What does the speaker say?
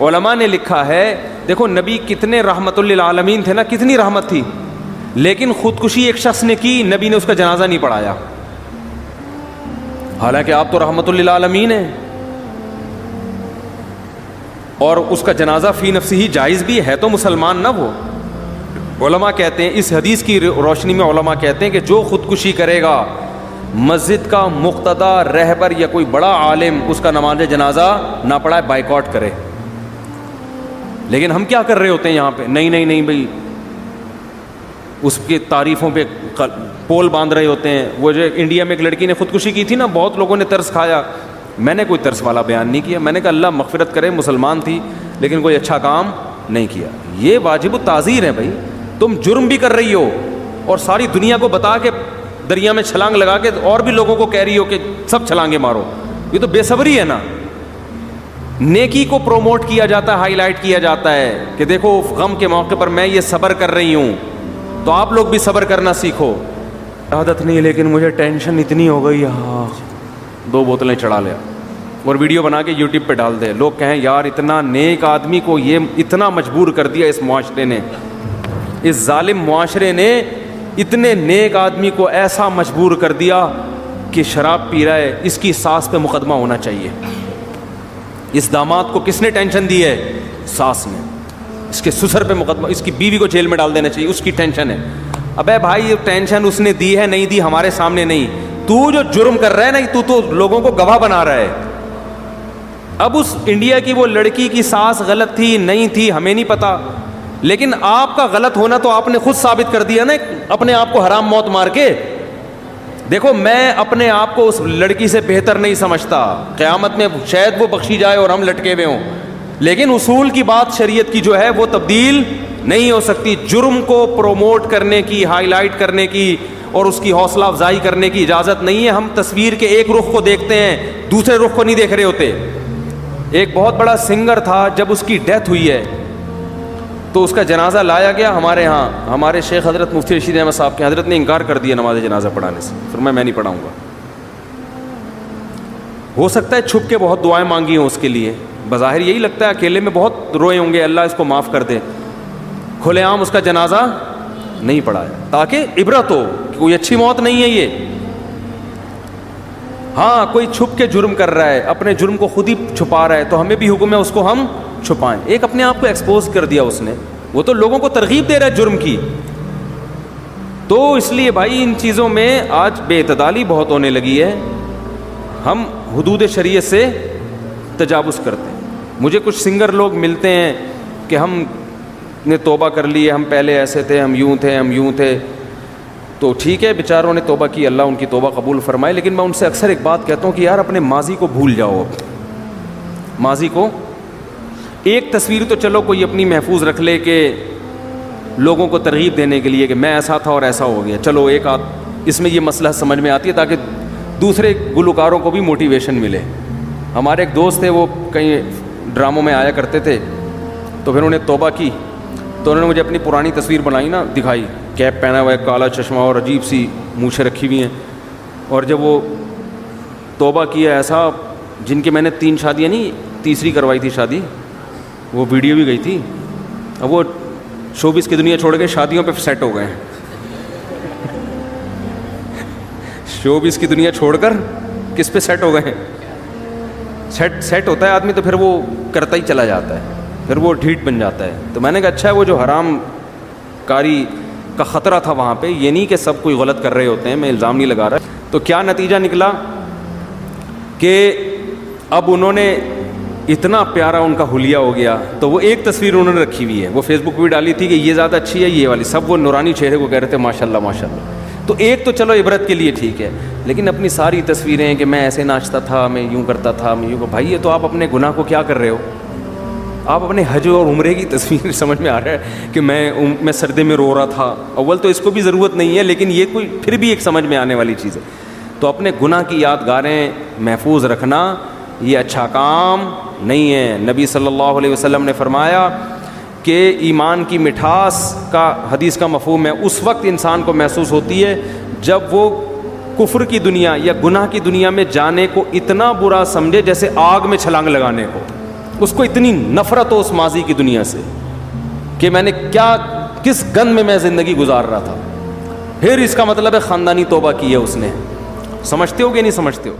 علماء نے لکھا ہے دیکھو نبی کتنے رحمت للعالمین تھے نا, کتنی رحمت تھی, لیکن خودکشی ایک شخص نے کی, نبی نے اس کا جنازہ نہیں پڑھایا, حالانکہ آپ تو رحمت للعالمین ہیں, اور اس کا جنازہ فی نفسی ہی جائز بھی ہے, تو مسلمان نہ وہ. علماء کہتے ہیں اس حدیث کی روشنی میں علماء کہتے ہیں کہ جو خودکشی کرے گا مسجد کا مقتدا رہبر یا کوئی بڑا عالم اس کا نماز جنازہ نہ پڑھائے, بائیکاٹ کرے. لیکن ہم کیا کر رہے ہوتے ہیں یہاں پہ, نہیں بھائی اس کی تعریفوں پہ پول باندھ رہے ہوتے ہیں. وہ جو انڈیا میں ایک لڑکی نے خودکشی کی تھی نا, بہت لوگوں نے ترس کھایا, میں نے کوئی ترس والا بیان نہیں کیا, میں نے کہا اللہ مغفرت کرے, مسلمان تھی لیکن کوئی اچھا کام نہیں کیا. یہ واجب التعزیر ہے بھائی, تم جرم بھی کر رہی ہو اور ساری دنیا کو بتا کے دریا میں چھلانگ لگا کے اور بھی لوگوں کو کہہ رہی ہو کہ سب چھلانگے مارو, یہ تو بے صبری ہے نا. نیکی کو پروموٹ کیا جاتا ہے, ہائی لائٹ کیا جاتا ہے کہ دیکھو غم کے موقع پر میں یہ صبر کر رہی ہوں, تو آپ لوگ بھی صبر کرنا سیکھو. عادت نہیں لیکن مجھے ٹینشن اتنی ہو گئی, ہاں 2 بوتلیں چڑھا لیا اور ویڈیو بنا کے یوٹیوب پہ ڈال دے, لوگ کہیں یار اتنا نیک آدمی کو یہ اتنا مجبور کر دیا اس معاشرے نے, اس ظالم معاشرے نے اتنے نیک آدمی کو ایسا مجبور کر دیا کہ شراب پی رہا ہے, اس کی ساس پہ مقدمہ ہونا چاہیے. اس داماد کو کس نے ٹینشن دی ہے؟ ساس نے. اس کے سسر پہ مقدمہ, اس کی بیوی کو جیل میں ڈال دینا چاہیے, اس کی ٹینشن ہے. ابے بھائی یہ ٹینشن اس نے دی ہے نہیں دی ہمارے سامنے نہیں, تو جو جرم کر رہا ہے نا تو لوگوں کو گواہ بنا رہا ہے. اب اس انڈیا کی وہ لڑکی کی ساس غلط تھی نہیں تھی ہمیں نہیں پتا, لیکن آپ کا غلط ہونا تو آپ نے خود ثابت کر دیا نا اپنے آپ کو حرام موت مار کے. دیکھو میں اپنے آپ کو اس لڑکی سے بہتر نہیں سمجھتا, قیامت میں شاید وہ بخشی جائے اور ہم لٹکے ہوئے ہوں, لیکن اصول کی بات شریعت کی جو ہے وہ تبدیل نہیں ہو سکتی. جرم کو پروموٹ کرنے کی, ہائی لائٹ کرنے کی اور اس کی حوصلہ افزائی کرنے کی اجازت نہیں ہے. ہم تصویر کے ایک رخ کو دیکھتے ہیں, دوسرے رخ کو نہیں دیکھ رہے ہوتے. ایک بہت بڑا سنگر تھا, جب اس کی ڈیتھ ہوئی ہے تو اس کا جنازہ لایا گیا ہمارے ہاں, ہمارے شیخ حضرت مفتی رشید احمد صاحب کے حضرت نے انکار کر دیا نماز جنازہ پڑھانے سے, فرمایا میں نہیں پڑھاؤں گا. ہو سکتا ہے چھپ کے بہت دعائیں مانگی ہوں اس کے لیے, بظاہر یہی لگتا ہے اکیلے میں بہت روئے ہوں گے اللہ اس کو معاف کر دے, کھلے عام اس کا جنازہ نہیں پڑھایا تاکہ عبرت ہو کہ کوئی اچھی موت نہیں ہے یہ. ہاں کوئی چھپ کے جرم کر رہا ہے, اپنے جرم کو خود ہی چھپا رہا ہے, تو ہمیں بھی حکم ہے اس کو ہم چھپائیں. ایک اپنے آپ کو ایکسپوز کر دیا اس نے, وہ تو لوگوں کو ترغیب دے رہا ہے جرم کی. تو اس لیے بھائی ان چیزوں میں آج بے اعتدالی بہت ہونے لگی ہے, ہم حدود شریعت سے تجاوز کرتے ہیں. مجھے کچھ سنگر لوگ ملتے ہیں کہ ہم نے توبہ کر لی ہے, ہم پہلے ایسے تھے, ہم یوں تھے. تو ٹھیک ہے بیچاروں نے توبہ کی, اللہ ان کی توبہ قبول فرمائے, لیکن میں ان سے اکثر ایک بات کہتا ہوں کہ یار اپنے ماضی کو بھول جاؤ. ماضی کو ایک تصویر تو چلو کوئی اپنی محفوظ رکھ لے کہ لوگوں کو ترغیب دینے کے لیے کہ میں ایسا تھا اور ایسا ہو گیا, چلو ایک آدھ اس میں یہ مسئلہ سمجھ میں آتی ہے تاکہ دوسرے گلوکاروں کو بھی موٹیویشن ملے. ہمارے ایک دوست تھے, وہ کہیں ڈراموں میں آیا کرتے تھے, تو پھر انہوں نے توبہ کی, تو انہوں نے مجھے اپنی پرانی تصویر بنائی نا, دکھائی, کیپ پہنا ہوا ہے, کالا چشمہ اور عجیب سی مونچھیں رکھی ہوئی ہیں. اور جب وہ توبہ کیا ایسا, جن کی میں نے 3 شادیاں نہیں, تیسری کروائی تھی شادی, وہ ویڈیو بھی گئی تھی. اب وہ شوبز کی دنیا چھوڑ کے شادیوں پہ سیٹ ہو گئے ہیں. شوبز کی دنیا چھوڑ کر کس پہ سیٹ ہو گئے ہیں؟ سیٹ ہوتا ہے آدمی تو پھر وہ کرتا ہی چلا جاتا ہے, پھر وہ ڈھیٹ بن جاتا ہے. تو میں نے کہا اچھا ہے, وہ جو حرام کاری کا خطرہ تھا وہاں پہ, یہ نہیں کہ سب کوئی غلط کر رہے ہوتے ہیں, میں الزام نہیں لگا رہا. تو کیا نتیجہ نکلا کہ اب انہوں نے اتنا پیارا ان کا حلیہ ہو گیا, تو وہ ایک تصویر انہوں نے رکھی ہوئی ہے, وہ فیس بک پہ بھی ڈالی تھی کہ یہ زیادہ اچھی ہے یہ والی, سب وہ نورانی چہرے کو کہہ رہے تھے ماشاء اللہ ماشاء اللہ. تو ایک تو چلو عبرت کے لیے ٹھیک ہے, لیکن اپنی ساری تصویریں کہ میں ایسے ناچتا تھا, میں یوں کرتا تھا, میں یوں, بھائی یہ تو آپ اپنے گناہ کو کیا کر رہے ہو. آپ اپنے حج اور عمرے کی تصویر سمجھ میں آ رہا ہے کہ میں سردی میں رو رہا تھا. اول تو اس کو بھی ضرورت نہیں ہے, لیکن یہ کوئی پھر بھی ایک سمجھ میں آنے والی چیز ہے. تو اپنے گناہ کی یادگاریں محفوظ رکھنا یہ اچھا کام نہیں ہے. نبی صلی اللہ علیہ وسلم نے فرمایا کہ ایمان کی مٹھاس کا حدیث کا مفہوم ہے, اس وقت انسان کو محسوس ہوتی ہے جب وہ کفر کی دنیا یا گناہ کی دنیا میں جانے کو اتنا برا سمجھے جیسے آگ میں چھلانگ لگانے کو. اس کو اتنی نفرت ہو اس ماضی کی دنیا سے کہ میں نے کس گند میں زندگی گزار رہا تھا، پھر اس کا مطلب ہے خاندانی توبہ کی ہے اس نے. سمجھتے ہو کہ نہیں سمجھتے ہو؟